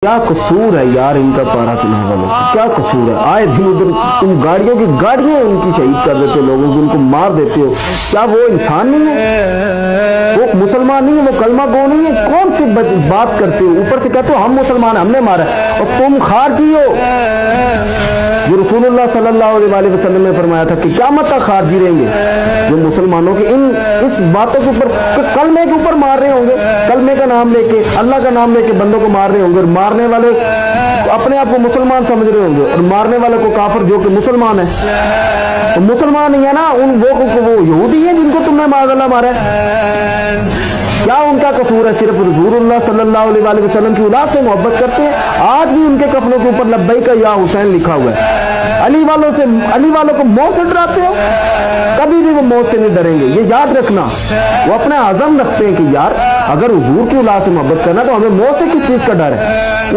क्या कसूर है यार इनका पारा चलाने वालों का, क्या कसूर है? आए दिन उधर तुम गाड़ियों की गाड़ियां उनकी शहीद कर देते हो, लोगों को उनको मार देते हो। क्या वो इंसान नहीं है? वो मुसलमान नहीं है? वो कलमा गो नहीं है? कौन सी बात करते हो? ऊपर से कहते हो हम मुसलमान हैं, हमने मारा, और तुम खारजी हो। जो रसूलुल्लाह सल्लल्लाहु अलैहि वसल्लम ने फरमाया था कि क्या मत खारजी रहेंगे जो मुसलमानों के इस बातों के ऊपर, कलमे के ऊपर मार रहे होंगे, कलमे का नाम लेके, अल्लाह का नाम लेके बंदों को मार रहे होंगे, और मारने वाले अपने आप को मुसलमान समझ रहे होंगे, और मारने वाले को काफिर जो कि मुसलमान है। तो मुसलमान ही है ना, उन वो यहूदी है जिनको तुमने मागला मारा है। क्या उनका कसूर है? सिर्फ रसूलुल्लाह सल्लल्लाहु अलैहि वसल्लम की औलाद से मोहब्बत करते हैं। आज भी उनके कफनों के ऊपर लब्बैक या हुसैन लिखा हुआ है। अली वालों को मौत से डराते हो? कभी भी वो मौत से नहीं डरेंगे, ये याद रखना। वो अपने आज़म रखते हैं कि यार अगर हुजूर की औलाद से मोहब्बत करना तो हमें मौत से किस चीज का डर है।